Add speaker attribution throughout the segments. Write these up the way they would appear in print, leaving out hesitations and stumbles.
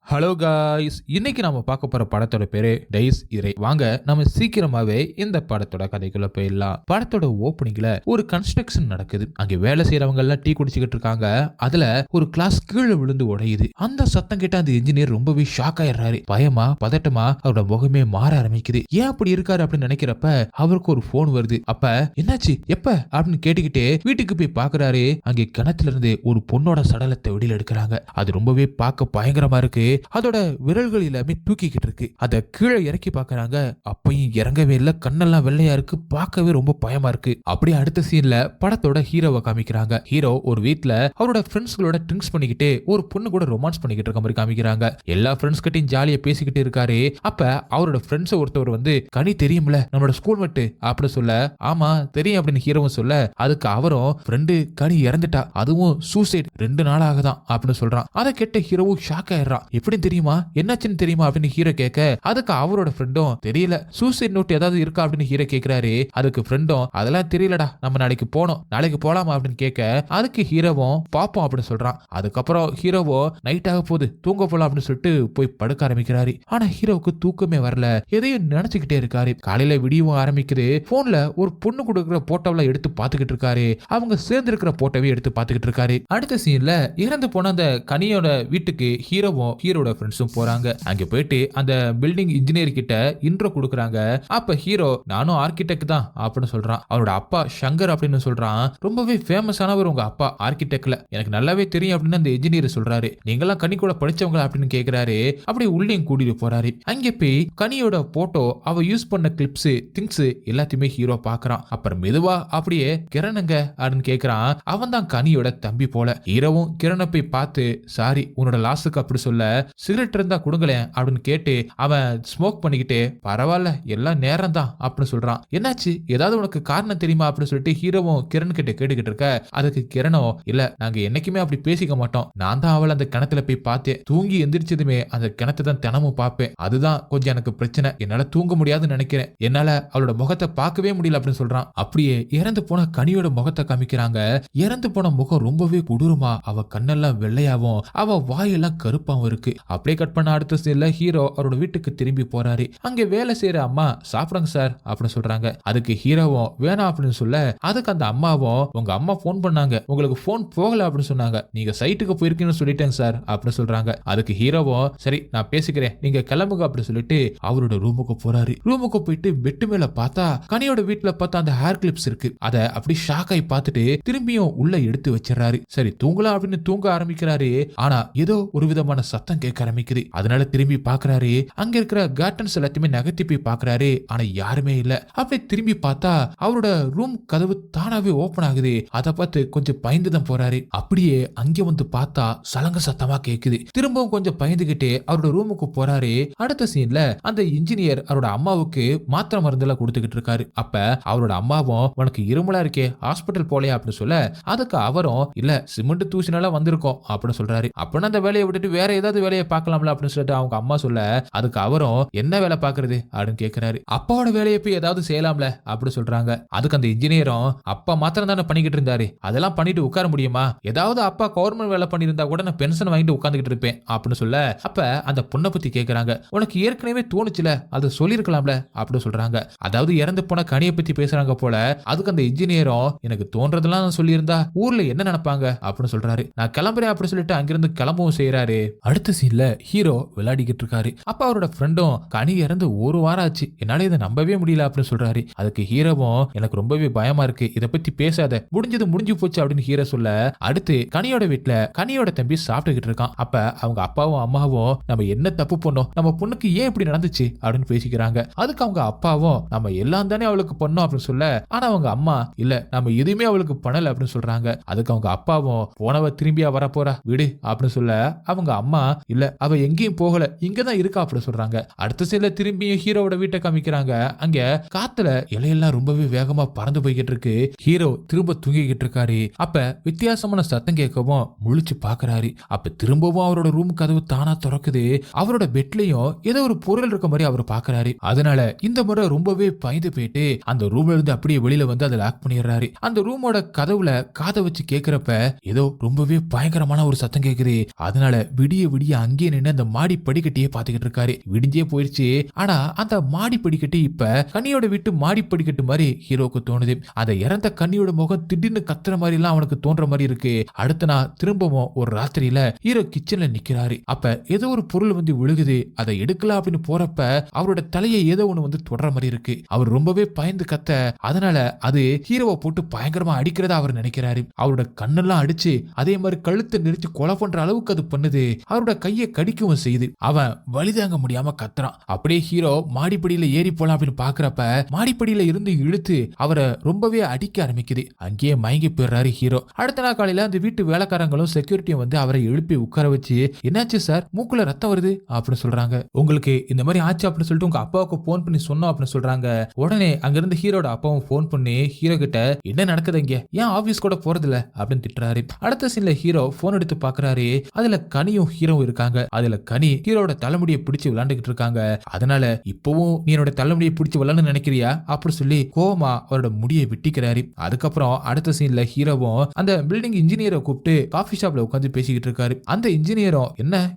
Speaker 1: Hello guys, இன்னைக்கு நாம பார்க்க போற படத்தோட பேரு டைஸ் இறை. வாங்க நம்ம சீக்கிரமாவே இந்த படத்தோட கதைக்குள்ள போயிடலாம். படத்தோட ஓப்பனிங்ல ஒரு கன்ஸ்ட்ரக்ஷன் நடக்குது. அங்க வேலை செய்யறவங்க எல்லாம் டீ குடிச்சுக்கிட்டு இருக்காங்க. அதுல ஒரு கிளாஸ் கீழே விழுந்து உடையுது. அந்த சத்தம் கேட்ட அந்த இன்ஜினியர் ரொம்பவே ஷாக் ஆயிடுறாரு. பயமா பதட்டமா அவரோட முகமே மாற ஆரம்பிக்குது. ஏன் அப்படி இருக்காரு அப்படின்னு நினைக்கிறப்ப அவருக்கு ஒரு போன் வருது. அப்ப என்னாச்சு எப்ப அப்படின்னு கேட்டுக்கிட்டே வீட்டுக்கு போய் பாக்குறாரு. அங்கே கிணத்துல இருந்து ஒரு பொண்ணோட சடலத்தை வெளியில எடுக்கிறாங்க. அது ரொம்பவே பார்க்க பயங்கரமா இருக்கு. அதோட விரல்கள் எல்லாமே தூக்கிக்கிட்டு இருக்கு. அத கீழே இறக்கி பாக்குறாங்க. அப்பயும் இறங்கவே இல்ல. கண்ணெல்லாம் வெள்ளையா இருக்கு. பார்க்கவே ரொம்ப பயமா இருக்கு. அப்படியே அடுத்த சீன்ல படத்தோட ஹீரோவை காமிக்கிறாங்க. ஹீரோ ஒரு வீட்ல அவரோட ஃப்ரெண்ட்ஸ்களோட ட்ரிங்க்ஸ் பண்ணிக்கிட்டு ஒரு பொண்ணு கூட ரொமான்ஸ் பண்ணிக்கிட்டு இருக்க மாதிரி காமிக்கிறாங்க. எல்லா ஃப்ரெண்ட்ஸ் கிட்டையும் ஜாலியா பேசிக்கிட்டு இருக்காரு. அப்ப அவரோட ஃப்ரெண்ட்ஸ் ஒருத்தவர் வந்து கனி தெரியும்ல நம்மளோட ஸ்கூல் மட்டு அப்படி சொல்ல, ஆமா தெரியும் அப்படின்னு ஹீரோவும் சொல்ல, அதுக்கு அவரும் ஃப்ரெண்டு கனி இறந்துட்டா, அதுவும் சூசைட் 2 நாள் ஆகுதான் அப்படின்னு சொல்றான். அதை கேட்ட ஹீரோவும் ஷாக் ஆயிடுறான். எப்படி தெரியுமா என்னாச்சுன்னு தெரியுமா அப்படின்னு ஹீரோ கேட்க, அதுக்கு அவரோட ஃப்ரெண்டும் தெரியல, சூசைட் நோட் ஏதாவது இருக்கா அப்படின்னு ஹீரோ கேட்கிறாரு. அதுக்கு ஃப்ரெண்டும் அதெல்லாம் தெரியலடா, நம்ம நாளைக்கு போனோம், நாளைக்கு போலாமா அப்படின்னு கேட்க, அதுக்கு ஹீரோவும் பாப்போம் அப்படின்னு சொல்றான். அதுக்கப்புறம் ஹீரோவோ நைட் ஆக போகுது தூங்க போலாம் அப்படின்னு சொல்லிட்டு போய் படுக்க ஆரம்பிக்கிறாரு. ஆனா ஹீரோவுக்கு தூக்கமே வரல. எதையும் நினைச்சுக்கிட்டே இருக்காரு. காலையில விடியவும் ஆரம்பிக்குது. போன்ல ஒரு பொண்ணு கொடுக்குற போட்டோவெல்லாம் எடுத்து பாத்துக்கிட்டு இருக்காரு. அவங்க சேர்ந்து இருக்கிற போட்டோவே எடுத்து பாத்துக்கிட்டு இருக்காரு. அடுத்த சீன்ல இறந்து போன அந்த கனியோட வீட்டுக்கு ஹீரோவும் ஹீரோட ஃப்ரெண்ட்ஸும் போறாங்க. அங்க போயிட்டு அந்த பில்டிங் இன்ஜினியர் கிட்ட இன்ட்ரோ கொடுக்குறாங்க. அப்ப ஹீரோ நானும் ஆர்கிடெக்ட் தான் அப்படின்னு சொல்றான். அவரோட அப்பா சங்கர் அப்படின்னு சொல்றான். ரொம்பவே ஃபேமஸானவர் உங்க அப்பா ஆர்கிடெக்ட்ல, எனக்கு நல்லாவே தெரியும் அப்படின்னு அந்த இன்ஜினியர் சொல்றாரு. நீங்களாம் கனி கூட படிச்சவங்க அப்படின்னு கேக்குறாரு. அப்படி உள்ளேயும் கூட்டிட்டு போறாரு. அங்க போய் கனியோட போட்டோ, அவ யூஸ் பண்ண கிளிப்ஸ் திங்ஸ் எல்லாத்தையுமே ஹீரோ பாக்குறான். அப்புறம் மெதுவா அப்படியே கிரணங்க அப்படின்னு கேக்குறான். அவன் தான் கனியோட தம்பி போல. ஹீரோவும் கிரணை போய் பார்த்து, சாரி உன்னோட லாஸுக்கு அப்படி சொல்ல, சிகரெட் இருந்தா கொடுங்களேன் அப்படின்னு கேட்டு அவன் ஸ்மோக் பண்ணிக்கிட்டே, பரவாயில்ல எல்லாம் நேரம் தான் அப்படின்னு சொல்றான். என்னாச்சு ஏதாவது உனக்கு காரணம் தெரியுமா அப்படின்னு சொல்லிட்டு ஹீரோவும் கிரண் கிட்ட கேட்டுக்கிட்டு இருக்க, அதுக்கு கிரணோ, இல்ல நாங்க என்னைக்குமே அப்படி பேசிக்க மாட்டோம், நான் தான் அவளை அந்த கிணத்துல போய் பார்த்தேன், தூங்கி எந்திரிச்சதுமே அந்த கிணத்தை தான் தினமும் பார்ப்பேன், அதுதான் கொஞ்சம் எனக்கு பிரச்சனை, என்னால தூங்க முடியாதுன்னு நினைக்கிறேன், என்னால அவளோட முகத்தை பார்க்கவே முடியல அப்படின்னு சொல்றான். அப்படியே இறந்து போன கனியோட முகத்தை காமிக்கிறாங்க. இறந்து போன முகம் ரொம்பவே கொடூரமா, அவ கண்ணெல்லாம் வெள்ளையாவும் அவ வாயெல்லாம் கருப்பாவும் இருக்கு. அப்படியே கட் பண்ண அடுத்த சீன்ல ஹீரோ அவரோட வீட்டுக்கு திரும்பி போறாரு. அங்க வேலை செய்யற அம்மா, சாப்பிடுங்க சார் அப்படின்னு சொல்றாங்க. அதுக்கு ஹீரோவும் வேணாம் அப்படின்னு சொல்ல, அதுக்கு அந்த அம்மாவும், உங்க அம்மா போன் பண்ணாங்க, உங்களுக்கு போன் போகல அப்படின்னு சொன்னாங்க, நீங்க சைட்டுக்கு போயிருக்கீங்கன்னு சொல்லிட்டேங்க சார் அப்படின்னு சொல்றாங்க. அதுக்கு ஹீரோவும் சரி நான் பேசிக்கிறேன், நீங்க கிளம்புங்க அப்படின்னு சொல்லிட்டு அவரோட ரூமுக்கு போறாரு. ரூமுக்கு போயிட்டு பெட்டு மேல பார்த்தா கனியோட வீட்டுல பார்த்தா அந்த ஹேர் கிளிப்ஸ் இருக்கு. அத அப்படி ஷாக் ஆகி பார்த்துட்டு திரும்பியும் உள்ள எடுத்து வச்சிடறாரு. சரி தூங்கலாம் அப்படின்னு தூங்க ஆரம்பிக்கிறாரு. ஆனா ஏதோ ஒரு விதமான சத்தம் கேட்க ஆரம்பிக்குது. அதனால திரும்பி பாக்குறாரு. அங்க இருக்கிற கர்டன்ஸ் எல்லாத்தையுமே நகர்த்தி போய் பாக்குறாரு. ஆனா யாருமே இல்ல. அப்படியே திரும்பி பார்த்தா அவரோட ரூம் கதவு தானாவே ஓபன் ஆகுது. அதை பார்த்து கொஞ்சம் பயந்துதான் போறாரு. அப்படியே அங்க வந்து பார்த்தா சலங்க சத்தமா கேக்குது. திரும்பவும் கொஞ்சம் பயந்துகிட்டே அவரோட ரூமுக்கு போறாரு. அடுத்த சீன்ல அந்த இன்ஜினியர் அவரோட அம்மாவுக்கு மாத்திரை மருந்து எல்லாம் கொடுத்துக்கிட்டு இருக்காரு. அப்ப அவரோட அம்மாவும், உனக்கு இருமலா இருக்கே ஹாஸ்பிட்டல் போலையா அப்படின்னு சொல்ல, அதுக்கு அவரும், இல்ல சிமெண்ட் தூசினால வந்திருக்கோம் அப்படின்னு சொல்றாரு. அப்படின்னு அந்த வேலையை விட்டுட்டு வேற ஏதாவது வேலையை பார்க்கலாம்ல அப்படின்னு சொல்லிட்டு அவங்க அம்மா சொல்ல, அதுக்கு அவரும் என்ன வேலை பாக்குறது அப்படின்னு கேட்கிறாரு. அப்பாவோட வேலையை போய் ஏதாவது செய்யலாம்ல அப்படி சொல்றாங்க. அதுக்கு அந்த இன்ஜினியரும், அப்பா மாத்திரம் தானே பண்ணிக்கிட்டு இருந்தாரு, அதெல்லாம் பண்ணிட்டு உட்கார முடியுமா, ஏதாவது அப்பா கவர்மெண்ட் வேலை பண்ணியிருந்தா கூட நான் பென்ஷன் வாங்கிட்டு உட்கார்ந்துகிட்டு இருப்பேன் அப்படின்னு சொல்ல, அப்ப அந்த பொண்ணை பத்தி கேட்கறாங்க. உனக்கு ஏற்கனவே தோணுச்சுல அதை சொல்லிருக்கலாம்ல அப்படி சொல்றாங்க. அதாவது இறந்து போன கனியை பத்தி பேசுறாங்க போல. அதுக்கு அந்த இன்ஜினியரும், எனக்கு தோன்றதெல்லாம் நான் சொல்லியிருந்தா ஊர்ல என்ன நினைப்பாங்க அப்படின்னு சொல்றாரு. நான் கிளம்புறேன் அப்படி சொல்லிட்டு அங்கிருந்து கிளம்பவும் செய்யறாரு. அடுத்த சீன்ல ஹீரோ விளையாடிக்கிட்டு இருக்காரு. அப்ப அவரோட ஃப்ரெண்டும், கனி இறந்து 1 வாரம் ஆச்சு, என்னால இதை நம்பவே முடியல அப்படின்னு சொல்றாரு. அதுக்கு ஹீரோவும், எனக்கு ரொம்பவே பயமா இருக்கு, இதை பத்தி பேசாத, முடிஞ்சது முடிஞ்சு போச்சு அப்படின்னு ஹீரோ சொல்ல, அடுத்து கனியோட வீட்டுல கனியோட தம்பி சாப்பிட்டுக்கிட்டு இருக்கான். அப்ப அவங்க அப்பாவும் அம்மாவும், நம்ம என்ன தப்பு பண்ணோம், நம்ம பொண்ணுக்கு ஏன் இப்படி நடந்துச்சு அப்படின்னு பேசிக்கிறாங்க. அதுக்கு அவங்க அப்பாவும், நம்ம எல்லாம் தானே அவளுக்கு பண்ணோம் அப்படின்னு சொல்ல, ஆனா அவங்க அம்மா, இல்ல நம்ம எதுவுமே அவளுக்கு பண்ணல அப்படின்னு சொல்றாங்க. அதுக்கு அவங்க அப்பாவும், போனவ திரும்பியா வரப்போறா விடு அப்படின்னு சொல்ல, அவங்க அம்மா, இல்ல அவ எங்கேயும் போகல, இங்கதான் இருக்கா அப்படி சொல்றாங்க. அடுத்த சைடுல திரும்பியும் ஹீரோவோட வீட்டை காமிக்கிறாங்க. அங்க காத்துல இலையெல்லாம் ரொம்பவே வேகமா பறந்து போய்கிட்டு இருக்கு. ஹீரோ திரும்ப தூங்கிக்கிட்டு இருக்காரு. அப்ப வித்தியாசமான சத்தம் கேட்கவும் முழிச்சு பாக்குறாரு. அப்ப திரும்பவும் அவரோட ரூம் கதவு தானா திறக்குது. அவரோட பெட்லயும் ஏதோ ஒரு பொருள் இருக்க மாதிரி அவர் பாக்குறாரு. அதனால இந்த முறை ரொம்பவே பயந்து போயிட்டு அந்த ரூம்ல இருந்து அப்படியே வெளியில வந்து அதை லாக் பண்ணிடுறாரு. அந்த ரூமோட கதவுல காதை வச்சு கேக்குறப்ப ஏதோ ரொம்பவே பயங்கரமான ஒரு சத்தம் கேக்குது. அதனால விடிய விடிய அங்கேயே நின்று அந்த மாடி படிக்கட்டியே பாத்துக்கிட்டு இருக்காரு. விடிஞ்சே போயிடுச்சு. ஆனா அந்த மாடி படிக்கட்டு இப்ப கனியோட வீட்டு மாடி படிக்கட்டு மாதிரி ஹீரோக்கு தோணுது. அந்த இறந்த கனியோட முகம் திடீர்னு கத்துற மாதிரி எல்லாம் அவனுக்கு தோன்ற மாதிரி இருக்கு. அடுத்த நாள் திரும்பவும் ஒரு ராத்திரியில ஹீரோ கிச்சன்ல நிக்கிறாரு. அப்ப ஏதோ ஒரு பொருள் வந்து விழுகுது. அதை எடுக்கலாம் அப்படின்னு போறப்ப அவரோட தலையை ஏதோ ஒண்ணு வந்து தொடர மாதிரி இருக்கு. அவர் ரொம்பவே பயந்து கத்த, அதனால அது ஹீரோவை போட்டு பயங்கரமா அடிக்கிறதா அவர் நினைக்கிறாரு. அவரோட கண்ணெல்லாம் அடிச்சு அதே மாதிரி கழுத்தை நெரிச்சு கொலை பண்ற அளவுக்கு அது பண்ணுது. அவரோட கையை கடிக்கவும் செய்யுது. அவன் வலிதாங்க முடியாம கத்துறான். அப்படியே ஹீரோ மாடிப்படியில ஏறி போலாம் அப்படின்னு பாக்குறப்ப மாடிப்படியில இருந்து இழுத்து அவரை ரொம்பவே அடிக்க ஆரம்பிக்குது. அங்கேயே மயங்கி போயிடுறாரு ஹீரோ. அடுத்த நாள் காலையில அந்த வீட்டு வேலைக்காரங்களும் செக்யூரிட்டியும் வந்து அவரை எழுப்பி உட்கார வச்சு, என்னாச்சு சார், மூக்குல ரத்தம் வருது அப்படின்னு சொல்றாங்க. உங்களுக்கு இந்த மாதிரி ஆச்சு அப்படின்னு சொல்லிட்டு உங்க அப்பாவுக்கு போன் பண்ணி சொன்னோம் அப்படின்னு சொல்றாங்க. உடனே அங்க இருந்து ஹீரோட அப்பாவும் போன் பண்ணி ஹீரோ கிட்ட என்ன நடக்குது இங்க, ஏன் ஆபீஸ் கூட போறதில்ல அப்படின்னு திட்டுறாரு. அடுத்த சீன்ல ஹீரோ போன் எடுத்து பாக்குறாரு. அதுல கனியும் ஹீரோ இருக்காங்க. அதுல கனி ஹீரோட தலைமுடியை பிடிச்சு விளையாண்டுகிட்டு இருக்காங்க. அதனால இப்பவும் நீ என்னோட தலைமுடியை பிடிச்சு விளையாட நினைக்கிறியா அப்படி சொல்லி கோவமா அவரோட முடியை வெட்டிக்கிறாரு. அதுக்கப்புறம் அடுத்த சீன்ல ஹீரோவும் அந்த பில்டிங் இன்ஜினியரை கூப்பிட்டு காஃபி ஷாப்ல உட்காந்து பேசிக்கிட்டு இருக்காரு. அந்த இன்ஜினியரும்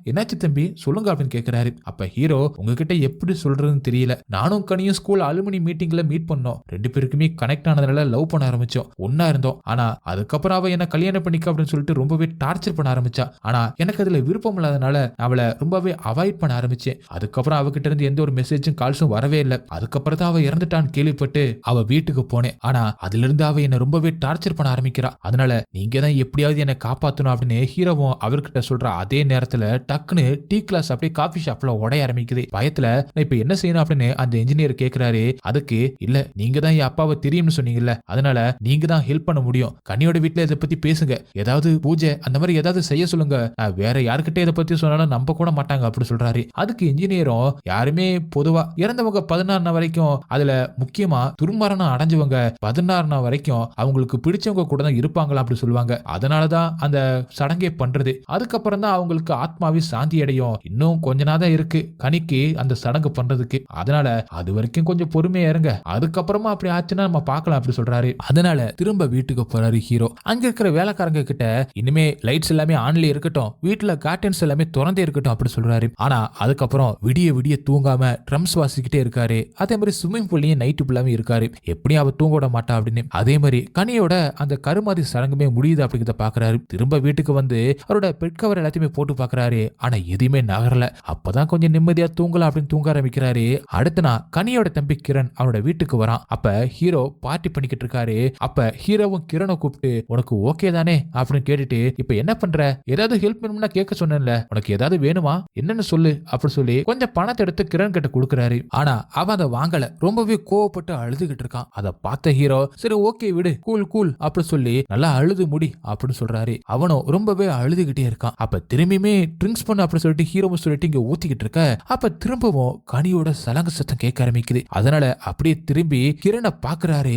Speaker 1: என்னாச்சு தம்பி சொல்லுங்க அப்படின்னு கேட்கிறாரு. அப்ப ஹீரோ, உங்ககிட்ட எப்படி சொல்றதுன்னு தெரியல, நானும் கனியும் ஸ்கூல் அலுமினி மீட்டிங்ல மீட் பண்ணோம். ரெண்டு பேருக்குமே கனெக்ட் ஆனதுனால லவ் பண்ண ஆரம்பிச்சோம், ஒன்னா இருந்தோம். ஆனா அதுக்கப்புறம் அவ என்ன கல்யாணம் பண்ணிக்க அப்படின்னு சொல்லிட்டு ரொம்பவே டார்ச்சர் பண்ண ஆரம்பிச்சா. ஆனா எனக்கு அதுல விருப்பம் இல்லாதனால அவளை ரொம்பவே அவாய்ட் பண்ண ஆரம்பிச்சேன். அதுக்கப்புறம் அவகிட்ட இருந்து எந்த ஒரு மெசேஜும் கால்ஸும் வரவே இல்லை. அதுக்கப்புறம் தான் அவ இறந்துட்டான்னு கேள்விப்பட்டு அவ வீட்டுக்கு போனேன். ஆனா அதுல இருந்து அவ என்ன ரொம்பவே டார்ச்சர் பண்ண ஆரம்பிக்கிறா. அதனால நீங்க தான் எப்படியாவது என்ன காப்பாத்தணும் அப்படின்னு ஹீரோவும் அவர்கிட்ட சொல்ற அதே நேரத்துல டக்குன்னு டீ கிளாஸ் அப்படியே காஃபி ஷாப்ல உடைய ஆரம்பிக்குது. பயத்துல நான் இப்ப என்ன செய்யணும் அப்படின்னு அந்த இன்ஜினியர் கேக்குறாரு. அதுக்கு இல்ல, நீங்க தான் என் அப்பாவை தெரியும்னு சொன்னீங்கல்ல, அதனால நீங்க தான் ஹெல்ப் பண்ண முடியும். கனியோட வீட்டுல இதை பத்தி பேசுங்க, ஏதாவது பூஜை அந்த மாதிரி ஏதாவது செய்ய சொல்லுங்க. நான் வேற யாருக்கிட்ட இதை பத்தி சொன்னாலும் நம்ப கூட மாட்டாங்க அப்படி சொல்றாரு. அதுக்கு இன்ஜினியரும், யாருமே பொதுவா இறந்தவங்க 16 வரைக்கும், அதுல முக்கியமா துர்மரணம் அடைஞ்சவங்க 16 வரைக்கும் அவங்களுக்கு பிடிச்சவங்க கூட தான் இருப்பாங்களா அப்படி சொல்லுவாங்க. அதனாலதான் அந்த சடங்கை பண்றது. அதுக்கப்புறம் தான் அவங்களுக்கு ஆத்மாவி சாந்தி அடையும். இன்னும் கொஞ்ச நாள் தான் இருக்கு கனிக்கு அந்த சடங்கு பண்றதுக்கு. அதனால அது வரைக்கும் கொஞ்சம் பொறுமையா இருங்க, அதுக்கப்புறமா அப்படி ஆச்சுன்னா நம்ம பார்க்கலாம் அப்படி சொல்றாரு. அதனால திரும்ப வீட்டுக்கு போறாரு ஹீரோ. அங்க இருக்கிற வேலைக்காரங்க கிட்ட இனிமே லைட்ஸ் எல்லாமே ஆன்ல இருக்கட்டும், வீட்டுல கார்டன்ஸ் எல்லாமே திறந்தே இருக்கட்டும் அப்படி சொல்றாரு. ஆனா அதுக்கப்புறம் விடிய விடிய தூங்காம ட்ரம்ஸ் வாசிக்கிட்டே இருக்காரு. அதே மாதிரி ஸ்விம்மிங் பூல்லையும் நைட்டு ஃபுல்லாமே இருக்காரு. எப்படியும் அவ தூங்க விட மாட்டா அப்படின்னு. அதே மாதிரி கனியோட அந்த கருமாதி சடங்குமே முடியுது அப்படிங்கிறத பாக்குறாரு. திரும்ப வீட்டுக்கு வந்து அவரோட பெட் கவர் எல்லாத்தையுமே போட்டு பாக்குறாரு. ஆனா எதுவுமே நகரல. அப்பதான் கொஞ்சம் நிம்மதியா தூங்கலாம் அப்படின்னு தூங்க ஆரம்பிக்கிறாரு. அடுத்த நாள் கனியோட தம்பி கிரண் அவனோட வீட்டுக்கு வரான். அப்ப ஹீரோ பார்ட்டி பண்ணிக்கிட்டு இருக்காரு. அப்ப ஹீரோவும் கிரணை கூப்பிட்டு, உனக்கு ஓகே தானே அப்படின்னு கேட்டுட்டு, இப்ப என்ன பண்ற, ஏதாவது ஹெல்ப் வேணும்னா கேட்க சொன்னேன்ல, உனக்கு ஏதாவது வேணுமா என்னன்னு சொல்லு அப்படி சொல்லி கொஞ்சம் பணத்தை எடுத்து கிரண் கிட்ட கொடுக்குறாரு. ஆனா அவன் அதை வாங்கல. ரொம்பவே கோவப்பட்டு அழுதுகிட்டு இருக்கான். அதை பார்த்த ஹீரோ, சரி ஓகே விடு, கூல் கூல் அப்படி சொல்லி நல்லா அழுது முடி அப்படின்னு சொல்றாரு. அவனும் ரொம்பவே அழுதுகிட்டே இருக்கான். அப்ப திரும்பியுமே ட்ரிங்க்ஸ் பண்ண அப்படி சொல்லிட்டு ஹீரோவும் சொல்லிட்டு இங்க ஊத்திக்கிட்டு இருக்க. அப்ப திரும்பவும் கனியோட சலங்க சத்தம் கேட்க ஆரம்பிக்குது. அதனால அப்படியே திரும்பி கிரணை பாக்குறாரு.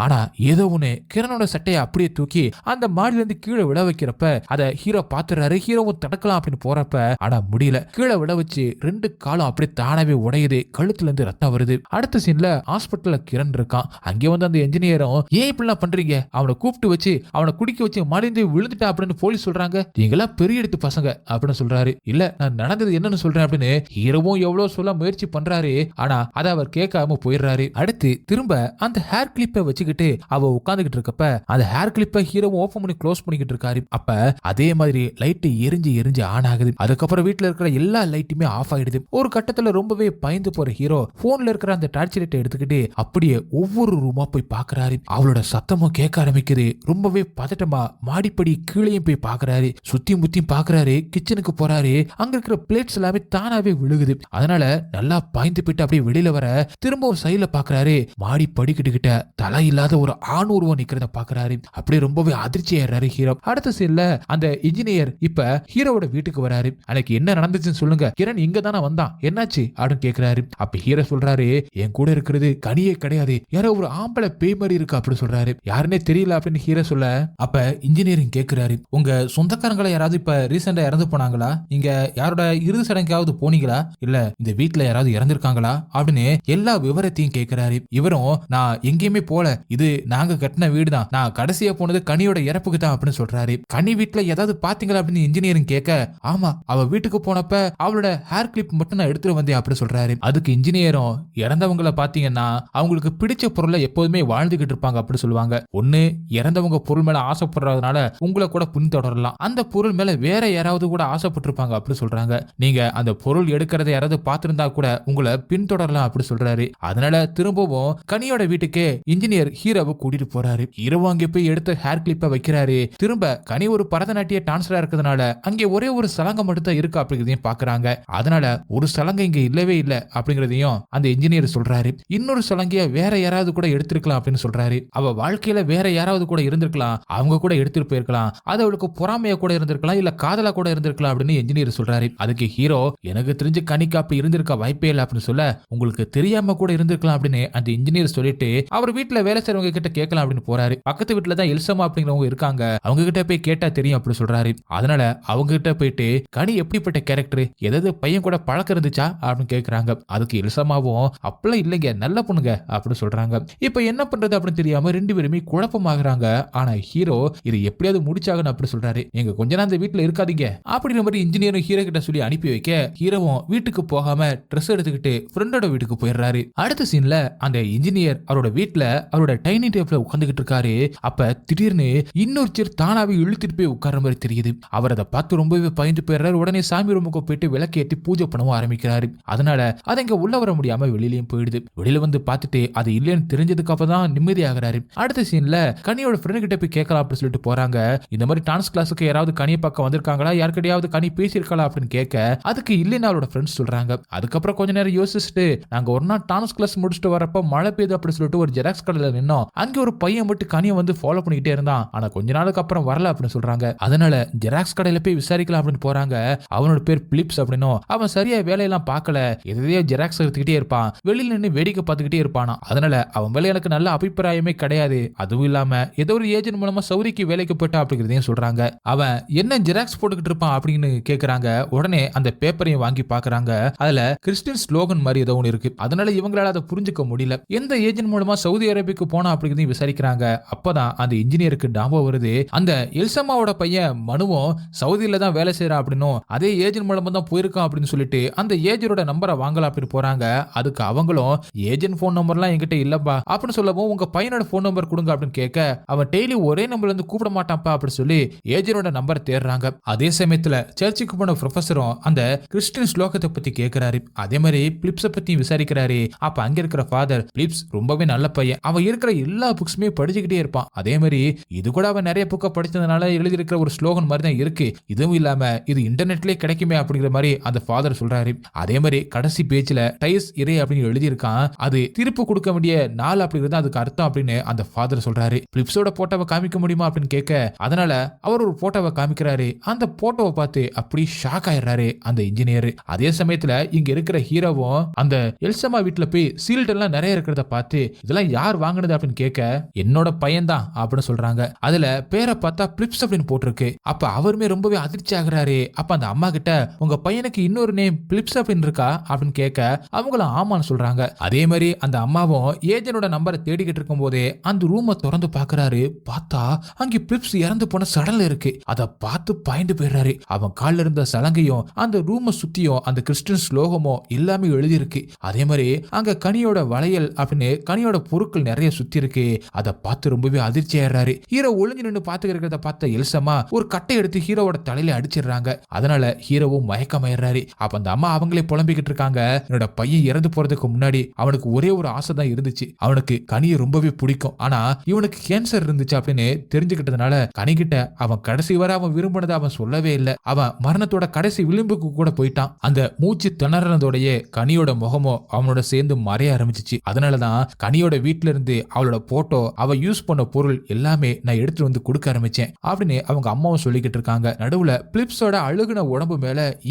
Speaker 1: ஆனா ஏதோ ஒண்ணு கிரணோட சட்டையை அப்படியே தூக்கி அந்த மாடியில இருந்து கீழே விட வைக்கிறப்ப அதை ஹீரோ பாத்துறாரு. ஹீரோவும் தடுக்கலாம் அப்படின்னு போறப்ப ஆனா முடியல. கீழே விட வச்சு 2 காலும் அப்படியே தானாவே உடையுது. கழுத்துல இருந்து ரத்தம் வருது. அடுத்த சீன்ல ஹாஸ்பிட்டல்ல கிரண் இருக்கான். அங்கே வந்து அந்த என்ஜினியரும், ஏன் இப்படிலாம் பண்றீங்க, அவனை கூப்பிட்டு வச்சு அவனை குடிக்க வச்சு மாடிந்து விழுந்துட்டா அப்படின்னு போலீஸ் சொல்றாங்க, நீங்களா பெரிய எடுத்து பசங்க அப்படின்னு சொல்றாரு. இல்ல நான் நடந்தது என்னன்னு சொல்றேன் அப்படின்னு ஹீரோவும் எவ்வளவு சொல்ல முயற்சி பண்றாரு. ஆனா அதை அவர் கேட்காம போயிடுறாரு. அடுத்து திரும்ப அந்த ஹேர் கிளிப்பை வச்சுக்கிட்டு அவ உட்கார்ந்துகிட்டு இருக்கப்ப அந்த ஹேர் கிளிப்பை ஹீரோவும் ஓபன் பண்ணி க்ளோஸ் பண்ணிக்கிட்டு இருக்காரு. அப்ப அதே மாதிரி லைட் எரிஞ்சு எரிஞ்சு ஆன் ஆகுது. அதுக்கப்புறம் வீட்டுல இருக்கிற எல்லா லைட்டுமே ஆஃப் ஆயிடுது. ஒரு கட்டத்துல ரொம்பவே பயந்து போற ஹீரோ போன்ல இருக்கிற அந்த டார்ச் லைட்டை எடுத்துக்கிட்டு அப்படியே ஒவ்வொரு ரூமா போய் பாக்குறாரு. அவளோட சத்தமும் கேட்க ஆரம்பிக்குது. ரொம்பவே பதட்டமா மாடிப்படி கீழேயும் போய் பாக்குறாரு. சுத்தி முத்தியும் பாக்குறாரு. கிச்சனுக்கு போறாரு. அங்க இருக்கிற பிளேட்ஸ் எல்லாமே தானாவே விழுகுது. அதனால நல்லா பாய்ந்து போயிட்டு அப்படியே வெளியில வர திரும்பவும் சைடுல பாக்குறாரு. மாடி படிக்கிட்டு தலை இல்லாத ஒரு ஆண் உருவம் நிக்கிறத பாக்குறாரு. அப்படியே ரொம்பவே அதிர்ச்சி ஆயிடுறாரு ஹீரோ. அடுத்த சீன்ல அந்த இன்ஜினியர் இப்ப ஹீரோவோட வீட்டுக்கு வராரு. அன்னைக்கு என்ன நடந்துச்சுன்னு சொல்லுங்க, கிரண் இங்க தானே வந்தான், என்னாச்சு அப்படின்னு கேக்குறாரு. அப்ப ஹீரோ சொல்றாரு, என் கூட இருக்கிறது கனியே கிடையாது, யாரோ ஒரு ஆம்பளை பேய் மாதிரி இருக்கு அப்படி சொல்றாரு. யாருன்னே தெரியல அப்படின்னு ஹீரோ சொல்ல, அப்ப இன்ஜினியரிங் கேக்குறாரு, உங்க சொந்தக்காரங்களை யாராவது இப்ப ரீசெண்டா இறந்து போனாங்களா, நீங்க யாரோட இறுதி சடங்காவது போனீங்களா, இல்ல இந்த வீட்டுல யாராவது இறந்திருக்காங்களா அப்படின்னு எல்லா விவரத்தையும் கேக்குறாரு. இவரும், நான் எங்கேயுமே போல, இது நாங்க கட்டின வீடு தான், நான் கடைசியா போனது கனியோட இறப்புக்கு தான் அப்படின்னு சொல்றாரு. கனி வீட்டுல ஏதாவது பாத்தீங்களா அப்படின்னு இன்ஜினியரிங் கேட்க, ஆமா அவ வீட்டுக்கு போனப்ப அவளோட ஹேர் கிளிப் மட்டும் நான் எடுத்துட்டு வந்தேன் அப்படி சொல்றாரு. அதுக்கு இன்ஜினியரும் இறந்தவங்களை பாத்தீங்கன்னா அவங்களுக்கு பிடிச்ச பொருளை எப்போதுமே வாழ்ந்துகிட்டு இருப்பாங்க அப்படி சொல்லுவாங்க. ஒண்ணு இறந்தவங்க பொருள் மேல ஆசைப்படுறதுனால உங்களை கூட பின்தொடரலாம், அந்த பொருள் மேல வேற யாராவது கூட ஆசைப்பட்டிருப்பாங்க அப்படி சொல்றாங்க. நீங்க அந்த பொருள் எடுக்கிறத யாராவது பார்த்திருந்தா கூட உங்களை பின்தொடரலாம் அப்படி சொல்றாரு. அதனால திரும்பவும் கனியோட வீட்டுக்கே இன்ஜினியர் ஹீரோவை கூட்டிட்டு போறாரு. ஹீரோ அங்கே போய் எடுத்த ஹேர் கிளிப்பை வைக்கிறாரு. திரும்ப கனி ஒரு பரதநாட்டிய டான்ஸரா இருக்கிறதுனால அங்கே ஒரே ஒரு சலங்கை மட்டும் தான் இருக்கு அப்படிங்கிறதையும் பாக்குறாங்க. அதனால ஒரு சலங்கை இங்க இல்லவே இல்லை அப்படிங்கறதையும் அந்த இன்ஜினியர் சொல்றாரு. இன்னொரு சலங்கைய வேற யாராவது கூட எடுத்திருக்கலாம் அப்படின்னு சொல்றாரு. அவ வாழ்க்கையில வேற யாராவது கூட இருந்திருக்கலாம், அவங்க கூட எடுத்துட்டு போயிருக்கலாம், அது அவளுக்கு பொறாமையா கூட இருந்திருக்கலாம், இல்ல காதலா கூட இருந்திருக்கலாம் அப்படின்னு இன்ஜினியர் சொல்றாரு. அதுக்கு ஹீரோ எனக்கு தெரிஞ்சு கனிக்கு அப்படி இருந்திருக்க வாய்ப்பே இல்லை அப்படின்னு சொல்ல உங்களுக்கு தெரியாம கூட இருந்திருக்கலாம் அப்படின்னு அந்த இன்ஜினியர் சொல்லிட்டு அவர் வீட்டுல வேலை செய்றவங்க கிட்ட கேட்கலாம் அப்படின்னு போறாரு. பக்கத்து வீட்டுல தான் எல்சமா அப்படிங்கிறவங்க இருக்காங்க, அவங்க கிட்ட போய் கேட்டா தெரியும் அப்படி சொல்றாரு. அதனால அவங்க கிட்ட போயிட்டு கனி எப்படிப்பட்ட கேரக்டர், ஏதாவது பையன் கூட பழக்கம் இருந்துச்சா அப்படின்னு கேக்குறாங்க. அதுக்கு எல்சமாவும் அப்பெல்லாம் இல்லைங்க, நல்ல பொண்ணுங்க அப்படின்னு சொல்றாங்க. இப்ப என்ன பண்றது அப்படின்னு தெரியாம ரெண்டு பேருமே குழப்பமாகறாங்க. ஆனா ஹீரோ இது எப்படியாவது முடிச்சாகணும் அப்படி சொல்றாரு. எங்க கொஞ்ச நாள் அந்த வீட்டுல இருக்காதீங்க அப்படிங்கிற மாதிரி இன்ஜினியரும் ஹீரோ கிட்ட சொல்லி அனுப்பி வைக்க ஹீரோவும் வீட்டுக்கு போகாம ட்ரெஸ் எடுத்துக்கிட்டு ஃப்ரெண்டோட வீட்டுக்கு போயிடுறாரு. அடுத்த சீன்ல அந்த இன்ஜினியர் அவரோட வீட்டுல அவரோட டைனிங் டேபிள்ல உட்கார்ந்துகிட்டு இருக்காரு. அப்ப திடீர்னு இன்னொரு சேர் தானாவே இழுத்துட்டு போய் உட்கார்ற மாதிரி தெரியுது. அவர் அதை பார்த்து ரொம்பவே பயந்து போயிடுறாரு. உடனே சாமி ரூமுக்கு போயிட்டு விளக்கேற்றி பூஜை பண்ணவும் ஆரம்பிக்கிறாரு. அதனால அதை இங்க உள்ள வர முடியாம வெளியிலயும் போயிடுது. வெளியில வந்து பார்த்துட்டு அது இல்லைன்னு தெரிஞ்சதுக்கு அப்பதான் நிம்மதி ஆகிறாரு. அடுத்த சீன்ல கனியோட ஃப்ரெண்ட் கிட்ட போய் கேட்கலாம் அப்படின்னு சொல்லிட்டு போறாங்க. இந்த மாதிரி டான்ஸ் கிளாஸுக்கு யாராவது கனியை பக்கம் வந்திருக்காங்களா, யாருக்கிட்டையாவது கனி பேசியிருக்கலாம் அப்படின்னு கேட்க அதுக்கு இல்லைன்னு அவரோட ஃப்ரெண்ட்ஸ் சொல்றாங்க. அதுக்கப்புறம் கொஞ்ச நேரம் யோசிச்சுட்டு நாங்க ஒரு நாள் டான்ஸ் கிளாஸ் முடிச்சுட்டு வரப்ப மழை பெய்யுது அப்படின்னு சொல்லிட்டு ஒரு ஜெராக்ஸ் கடையில நின்னோம். அங்கே ஒரு பையன் மட்டும் கனியை வந்து ஃபாலோ பண்ணிக்கிட்டே இருந்தான், ஆனா கொஞ்ச நாளுக்கு அப்புறம் வரல அப்படின்னு சொல்றாங்க. அதனால ஜெராக்ஸ் கடையில போய் விசாரிக்கலாம் அப்படின்னு போறாங்க. அவனோட பேர் பிலிப்ஸ் அப்படின்னும் அவன் சரியா வேலையெல்லாம் பார்க்கல, எதையோ ஜெராக்ஸ் எடுத்துக்கிட்டே இருப்பான், வெளியில நின்று வேடிக்கை பார்த்துக்கிட்டே இருப்பானா. அதனால அவன் மேல எனக்கு நல்ல அபிப்பிராயமே கிடையாது. அதுவும் இல்லாம ஏதோ ஒரு ஏஜென்ட் மூலமா சௌரிக்கு வேலைக்கு போயிட்டான் அப்படிங்கிறதையும் சொல்றாங்க. அவன் என்ன ஜெராக்ஸ் போட்டுக்கிட்டு இருப்பான் அப்படின்னு கேக்குறாங்க. உடனே அந்த பேப்பரையும் வாங்கி பாக்குறாங்க. அதுல கிறிஸ்டியன் ஸ்லோகன் மாதிரி ஏதோ ஒன்று இருக்கு. அதனால இவங்களால அதை புரிஞ்சுக்க முடியல. எந்த ஏஜென்ட் மூலமா சவுதி அரேபியாவுக்கு போனா அப்படிங்கிறதையும் விசாரிக்கிறாங்க. அப்பதான் அந்த இன்ஜினியருக்கு ஞாபகம் வருது, அந்த எல்சமாவோட பையன் மனுவும் சவுதியில தான் வேலை செய்யறா அப்படின்னும் அதே ஏஜென்ட் மூலமா தான் போயிருக்கான் அப்படின்னு சொல்லிட்டு அந்த ஏஜென்டோட நம்பரை வாங்கலாம் அப்படின்னு போறாங்க. அதுக்கு அவங்களும் ஏஜென்ட் போன் நம்பர்லாம் என்கிட்ட இல்லப்பா அப்படின்னு சொல்லவும் உங்க பையனோட போன் நம்பர் கொடுங்க அப்படின்னு கேட்க அவன் டெய்லி ஒரே நம்பர்ல இருந்து கூப்பிட மாட்டான்ப்பா அப்படின்னு சொல்லி ஏஜென்டோட நம்பர் தேடுறாங்க. அதே சமயத்துல சர்ச்சுக்கு போன ப்ரொஃபஸரும் அந்த கிறிஸ்டியன் ஸ்லோகத்தை பத்தி கேட்கிறாரு. அதே மாதிரி பிலிப்ஸை பத்தி விசாரிக்கிறாரு. அப்ப அங்க இருக்கிற ஃபாதர் பிலிப்ஸ் ரொம்பவே நல்ல பையன், அவன் இருக்கிற எல்லா புக்ஸுமே படிச்சுக்கிட்டே இருப்பான். அதே மாதிரி இது கூட அவன் நிறைய புக்கை படிச்சதுனால எழுதி இருக்கிற ஒரு ஸ்லோகன் மாதிரி தான் இருக்கு, இதுவும் இல்லாம இது இன்டர்நெட்லயே கிடைக்குமே அப்படிங்கிற மாதிரி அந்த ஃபாதர் சொல்றாரு. அதே மாதிரி கடைசி பேஜ்ல டைஸ் இறை அப்படின்னு எழுதி இருக்கான், அது திருப்பு கொடுக்க வேண்டிய நாள் அப்படிங்கிறது அதுக்கு அர்த்தம் அப்படின்னு அந்த ஃபாதர் சொல்றாரு. பிலிப்ஸோட போட்டோவை காமிக்க முடியுமா அப்படின்னு கேட்க அதனால அவர் ஒரு போட்டோவை காமிக்கிறாரு. அந்த போட்டோவை பார்த்து அப்படி ஷாக் ஆயிடுறாரு அந்த இன்ஜினியர். அதே சமயத்துல இங்க இருக்கிற ஹீரோவும் அந்த எல்சமா வீட்டுல போய் சீல்ட் எல்லாம் நிறைய இருக்கிறத பார்த்து இதெல்லாம் யார் வாங்கினது அப்படின்னு கேட்க என்னோட பையன் தான் அப்படின்னு சொல்றாங்க. அதுல பேரை பார்த்தா பிலிப்ஸ் அப்படின்னு போட்டிருக்கு. அப்ப அவருமே ரொம்பவே அதிர்ச்சி ஆகுறாரு. அப்ப அந்த அம்மா கிட்ட உங்க பையனுக்கு இன்னொரு நேம் பிலிப்ஸ் அப்படின்னு இருக்கா அப்படின்னு கேட்க அவங்களும் ஆமான்னு சொல்றாங்க. அதே மாதிரி அந்த அம்மாவும் ஏஜென்டோட நம்பரை தேடிக்கிட்டு இருக்கும் போதே அந்த ரூமை திறந்து பாக்குறாரு. பார்த்தா அங்க பிலிப்ஸ் இறந்து போன சடல இருக்கு. அதை பார்த்து பயந்து போயிடுறாரு. அவன் காலில் இருந்த சலங்கையும் அந்த ரூமை சுத்தியும் அந்த கிறிஸ்டியன் ஸ்லோகமோ எல்லாமே எழுதி இருக்கு. அதே மாதிரி அங்க கனியோட வளையல் அப்படின்னு கனியோட பொருட்கள் நிறைய சுத்தி இருக்கு. அதை பார்த்து ரொம்பவே அதிர்ச்சி ஆயிடுறாரு. ஹீரோ ஒளிஞ்சு நின்று பாத்துக்கிறத பார்த்த எல்சமா ஒரு கட்டை எடுத்து ஹீரோவோட தலையில அடிச்சிடுறாங்க. அதனால ஹீரோவும் மயக்கமாயிடுறாரு. அப்ப அந்த அம்மா அவங்களே புலம்பிக்கிட்டு இருக்காங்க, என்னோட பையன் இறந்து போறதுக்கு முன்னாடி அவனுக்கு ஒரே ஒரு ஆசை தான் இருந்துச்சு, அவனுக்கு கனியை ரொம்பவே பிடிக்கும், ஆனா இவனுக்கு கேன்சர் இருந்துச்சு அப்படின்னு தெரிஞ்சுக்கிட்டதுனால கனிகிட்ட அவன் கடைசி வரை அவன் விரும்பினதை அவன் சொல்லவே இல்லை. அவன் மரணத்தோட கடைசி விளிம்புக்கு கூட போயிட்டான். அந்த மூச்சு திணறதோடைய கனியோட முகமோ அவனோட சேர்ந்து மறைய ஆரம்பிச்சிச்சு. அதனாலதான் கனியோட வீட்டுல இருந்து அவளோட போட்டோ, அவ யூஸ் பண்ண பொருள் எல்லாமே நான் எடுத்துட்டு வந்து கொடுக்க ஆரம்பிச்சேன் அப்படின்னு அவங்க அம்மாவும் சொல்லிக்கிட்டு இருக்காங்க. நடுவுல பிலிப்ஸோட அழுகுன உடம்பு மேல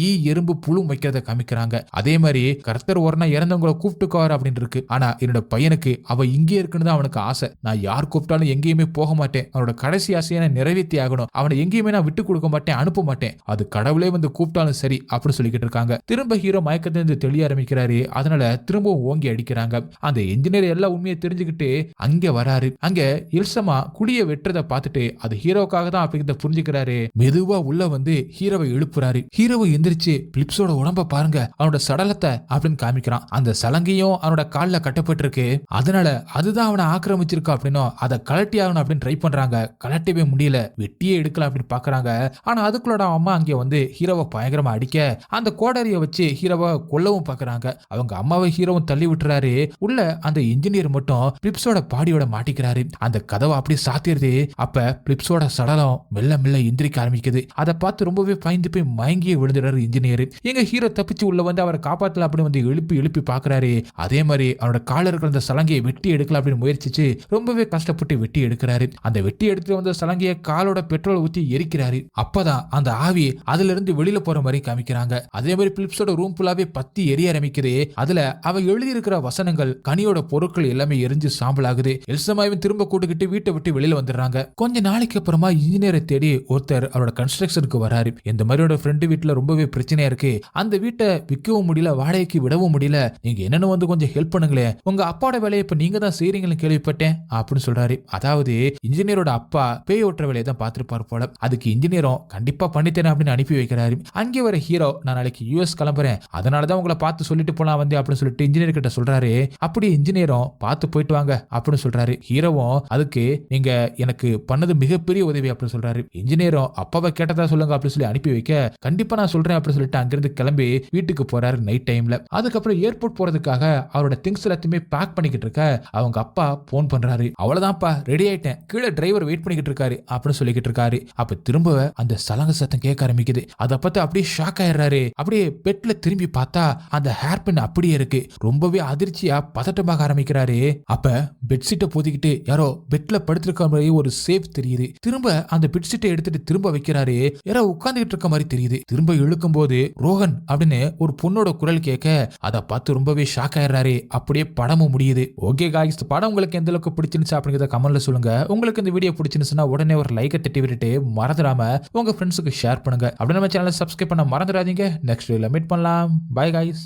Speaker 1: எறும்பு புழு வைக்கிறத காமிக்கிறாங்க. அதே மாதிரி கர்த்தர் ஒரு நாள் இறந்தவங்களை கூப்பிட்டுக்காரு அப்படின்னு இருக்கு. ஆனா என்னோட பையனுக்கு அவ இங்கே இருக்குன்னு தான் அவனுக்கு ஆசை. நான் யார் கூப்பிட்டாலும் எங்கேயுமே போக மாட்டேன், அவனோட கடைசி ஆசையை நான் நிறைவேற்றி ஆகணும், அவனை எங்கேயுமே நான் விட்டு கொடுக்க மாட்டேன், அனுப்ப மாட்டேன், அது கடவுளே வந்து கூப்பிட்டாலும் சரி அப்படின்னு சொல்லிக்கிட்டு இருக்காங்க. திரும்ப ஹீரோ மயக்கத்திலிருந்து தெளிய ஆரம்பிக்கிறாரு. அதனால திரும்பவும் ஓங்கி அடிக்கிறாங்க. அந்த இன்ஜினியர் எல்லா உண்மையை தெரிஞ்சுக்கிட்டு அங்க வராரு. அங்க எல்சமா குடிய வெட்டுறத பார்த்துட்டு அது ஹீரோக்காக தான் அப்படிங்கிறத புரிஞ்சுக்கிறாரு. மெதுவா உள்ள வந்து ஹீரோவை எழுப்புறாரு. ஹீரோவை எந்திரிச்சு பிலிப்ஸோட உடம்ப பாருங்க, அவனோட சடலத்தை அப்படின்னு காமிக்கிறான். அந்த சலங்கையும் அவனோட கால்ல கட்டப்பட்டிருக்கு. அதனால அதுதான் அவனை ஆக்கிரமிச்சிருக்கு அப்படின்னும் அதை கலட்டி ஆகணும் அப்படின்னு ட்ரை பண்றாங்க. கலட்டவே முடியல, வெட்டியே எடுக்கலாம் அப்படின்னு பாக்குறாங்க. ஆனா அதுக்குள்ளோட அம்மா அங்கே வந்து ஹீரோவை பயங்கரமா அடிக்க அந்த கோடாரியை வச்சு ஹீரோவை கொல்லவும் பாக்குறாங்க. அவங்க அம்மாவை ஹீரோவும் தள்ளி விட்டுறாரு. உள்ள அந்த இன்ஜினியர் மட்டும் பிலிப்ஸோட பாடியோட மாட்டிக்கிறாரு. அந்த கதவை அப்படி சாத்திருது. அப்ப பிலிப்ஸோட சடலம் மெல்ல மெல்ல எந்திரிக்க ஆரம்பிக்குது. அதை பார்த்து ரொம்பவே பயந்து போய் மயங்கியே விழுந்துறாரு இன்ஜினியர். எங்க ஹீரோ தப்பிச்சு உள்ள வந்து அவரை காப்பாத்தல அப்படின்னு வந்து எழுப்பி எழுப்பி பாக்குறாரு. அதே மாதிரி அவனோட கால இருக்கிற அந்த சலங்கையை வெட்டி எடுக்கலாம் அப்படின்னு முயற்சிச்சு ரொம்பவே கஷ்டப்பட்டு வெட்டி எடுக்கிறாரு. அந்த வெட்டி எடுத்து வந்த சலங்கையை காலோட பெட்ரோல் ஊத்தி எரிக்கிறாரு. அப்பதான் அந்த ஆவி அதுல இருந்து வெளியில போற மாதிரி காமிக்கிறாங்க. அதே மாதிரி பிலிப்ஸோட ரூம் ஃபுல்லாவே பத்தி எரிய ஆரம்பிக்குது. அதுல அவ எழுதி இருக்கிற வசனங்கள், கனியோட பொருட்கள் எல்லாமே எரிஞ்சு சாம்பல் ஆகுது. எல்சமாவையும் திரும்ப கூட்டுக்கிட்டு வீட்டை விட்டு வெளியில வந்துடுறாங்க. கொஞ்ச நாளைக்கு அப்புறமா இன்ஜினியரை தேடி ஒருத்தர் அவரோட கன்ஸ்ட்ரக்ஷனுக்கு வராரு. இந்த மாதிரியோட ஃப்ரெண்டு வீட்டுல ரொம்பவே பிரச்சனையா இருக்கு, அந்த வீட்டை விற்கவும் முடியல, வாடகைக்கு விடவும் முடியல, நீங்க என்னன்னு வந்து கொஞ்சம் ஹெல்ப் பண்ணுங்களே, உங்க அப்பாவோட வேலையை இப்ப நீங்க தான் செய்றீங்கன்னு கேள்விப்பட்டேன் அப்படின்னு சொல்றாரு. அதாவது இன்ஜினியரோட அப்பா பேய் ஓட்டுற வேலையை தான் பார்த்திருப்பாரு போல. அதுக்கு இன்ஜினியரும் கண்டிப்பா பண்ணித்தரேன் அப்படின்னு அனுப்பி வைக்கிறாரு. அங்கே வர ஹீரோ, நான் நாளைக்கு யூஎஸ் கிளம்புறேன், அதனாலதான் உங்களை பார்த்து சொல்லிட்டு போலாம் வந்து அப்படின்னு சொல்லிட்டு இன்ஜினியர் கிட்ட சொல்றாரு. அப்படி இன்ஜினியரும் பார்த்து போயிட்டு வாங்க அப்படின்னு சொல்றாரு. ஹீரோவும் அதுக்கு நீங்க எனக்கு பண்ணது மிகப்பெரிய உதவி அப்படின்னு சொல்றாரு. இன்ஜினியரும் அப்பாவை கேட்டதா சொல்லுங்க அப்படின்னு சொல்லி அனுப்பி வைக்க, கண்டிப்பா நான் சொல்றேன் அப்படின்னு சொல்லிட்டு அங்கிருந்து கிளம்பி வீட்டுக்கு போறாரு நைட் டைம்ல. அதுக்கப்புறம் ஏர்போர்ட் போறதுக்காக அவரோட திங்ஸ் எல்லாத்தையுமே பேக் பண்ணிக்கிட்டு இருக்க அவங்க அப்பா போன் பண்றாரு. அவ்வளவுதான்ப்பா, ரெடி ஆயிட்டேன், கீழே டிரைவர் வெயிட் பண்ணிக்கிட்டு இருக்காரு அப்படின்னு சொல்லிக்கிட்டு இருக்காரு. அப்ப திரும்ப அந்த சலங்க சத்தம் கேட்க ஆரம்பிக்குது. அதை பார்த்து அப்படியே ஷாக் ஆயிடுறாரு. அப்படியே பெட்ல திரும்பி பார்த்தா அந்த ஹேர் பின் அப்படியே இருக்கு. ரொம்பவே அதிர்ச்சியா பதட்டமாக ஆரம்பிக்கிறாரு. அப்ப பெட்ஷீட்டை போத்திக்கிட்டு யாரோ பெட்ல படுத்திருக்க மாதிரி ஒரு சேஃப் தெரியுது. திரும்ப அந்த பெட்ஷீட்டை எடுத்துட்டு திரும்ப வைக்கிறாரு. யாரோ உட்கார்ந்துகிட்டு இருக்க மாதிரி தெரியுது. திரும்ப இழுக்கும் போது ரோஹன் அப்படின்னு ஒரு பொண்ணோட குரல் கேட்க அதை பார்த்து ரொம்பவே ஷாக் ஆயிடுறாரு. அப்படியே படமும் முடியுது. ஓகே காய்ஸ், படம் உங்களுக்கு எந்த அளவுக்கு பிடிச்சிருந்துச்சு அப்படிங்கிறத கமெண்ட்ல சொல்லுங்க. உங்களுக்கு இந்த வீடியோ பிடிச்சிருந்துச்சுன்னா உடனே ஒரு லைக்கை தட்டி விட்டுட்டு மறந்துடாம உங்க ஃப்ரெண்ட்ஸுக்கு ஷேர் பண்ணுங்க. அப்படி நம்ம சேனலை சப்ஸ்கிரைப் பண்ண மறந்துடாதீங்க. நெக்ஸ்ட் வீடியோல மீட் பண்ணலாம். By guys.